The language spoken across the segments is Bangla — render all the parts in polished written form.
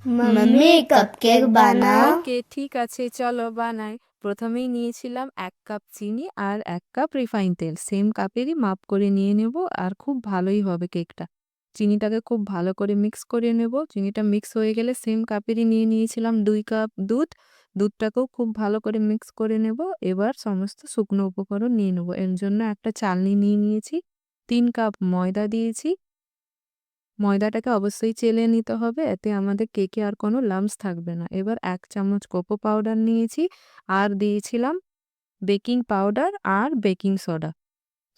मम्मी कपकेक बनाओ। ওকে ঠিক আছে চলো বানাই। প্রথমেই নিয়েছিলাম 1 কাপ চিনি আর 1 কাপ রিফাইন তেল। সেম কাপেরই মাপ করে নিয়ে নেব আর খুব ভালোই হবে কেকটা। চিনিটাকে খুব ভালো করে মিক্স করে নেব। চিনিটা মিক্স হয়ে গেলে সেম কাপেরই নিয়ে নিয়েছিলাম 2 কাপ দুধ। দুধটাকেও খুব ভালো করে মিক্স করে নেব। এবার সমস্ত শুকনো উপকরণ নিয়ে নেব। এর জন্য একটা চালনি নিয়ে নিয়েছি। 3 কাপ ময়দা দিয়েছি। ময়দাটাকে অবশ্যই চেলে নিতে হবে, এতে আমাদের কেকে আর কোনো লাম্পস থাকবে না। এবার 1 চামচ কোকো পাউডার নিয়েছি আর দিয়েছিলাম বেকিং পাউডার আর বেকিং সোডা।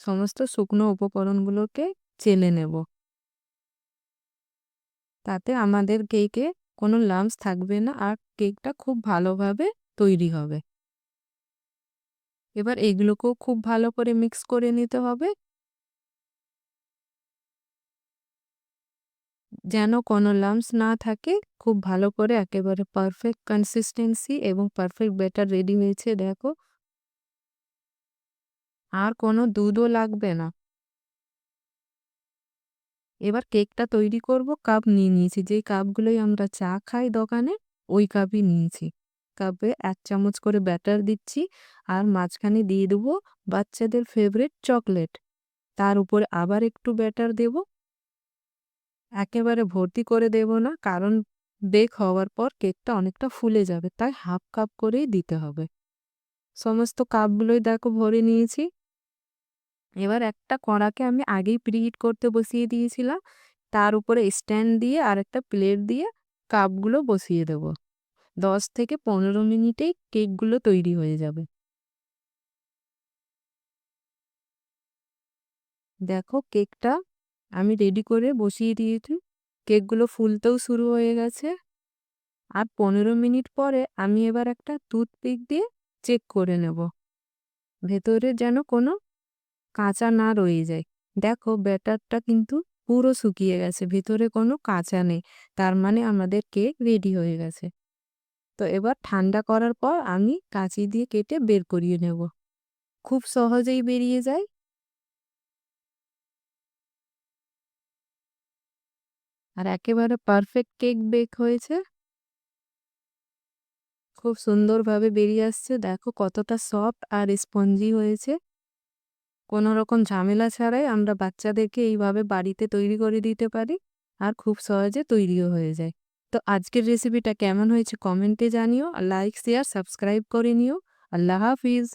সমস্ত শুকনো উপকরণগুলোকে চেলে নেব। তাতে আমাদের কেকে কোনো লাম্পস থাকবে না আর কেকটা খুব ভালোভাবে তৈরি হবে। এবার এগুলোকেও খুব ভালো করে মিক্স করে নিতে হবে। যেন কোনো লাম্পস না থাকে। খুব ভালো করে একেবারে পারফেক্ট কনসিস্টেন্সি এবং পারফেক্ট ব্যাটার রেডি হয়েছে দেখো। আর কোনো দুধও লাগবে না। এবার কেকটা তৈরি করব। কাপ নিয়ে নিয়েছি, যেই কাপগুলোই আমরা চা খাই দোকানে ওই কাপই নিয়েছি। কাপে 1 চামচ করে ব্যাটার দিচ্ছি আর মাঝখানে দিয়ে দেবো বাচ্চাদের ফেভারিট চকলেট। তার উপরে আবার একটু ব্যাটার দেব। একেবারে ভর্তি করে দেব না, কারণ বেক হওয়ার পর কেকটা অনেকটা ফুলে যাবে, তাই হাফ কাপ করেই দিতে হবে। সমস্ত কাপগুলোই দেখো ভরে নিয়েছি। এবার একটা কড়াকে আমি আগেই প্রিহিট করতে বসিয়ে দিয়েছিলাম। তার উপরে স্ট্যান্ড দিয়ে আর একটা প্লেট দিয়ে কাপগুলো বসিয়ে দেব। 10 থেকে 15 মিনিটেই কেকগুলো তৈরি হয়ে যাবে। দেখো কেকটা আমি রেডি করে বসিয়ে দিয়েছি। কেকগুলো ফুলতেও শুরু হয়ে গেছে। আর 15 মিনিট পরে আমি এবার একটা টুথপিক দিয়ে চেক করে নেব ভেতরে যেন কোনো কাঁচা না রয়ে যায়। দেখো ব্যাটারটা কিন্তু পুরো শুকিয়ে গেছে, ভেতরে কোনো কাঁচা নেই। তার মানে আমাদের কেক রেডি হয়ে গেছে। তো এবার ঠান্ডা করার পর আমি কাঁচি দিয়ে কেটে বের করিয়ে নেব। খুব সহজেই বেরিয়ে যায়। আর একেবারে পারফেক্ট কেক বেক হয়েছে। খুব সুন্দরভাবে বেরিয়ে আসছে। দেখো কতটা সফট আর স্পঞ্জি হয়েছে। কোনো রকম ঝামেলা ছাড়াই আমরা বাচ্চাদেরকে এইভাবে বাড়িতে তৈরি করে দিতে পারি আর খুব সহজে তৈরিও হয়ে যায়। তো আজকের রেসিপিটা কেমন হয়েছে কমেন্টে জানিও। আর লাইক, শেয়ার, সাবস্ক্রাইব করে নিও। আল্লাহ হাফিজ।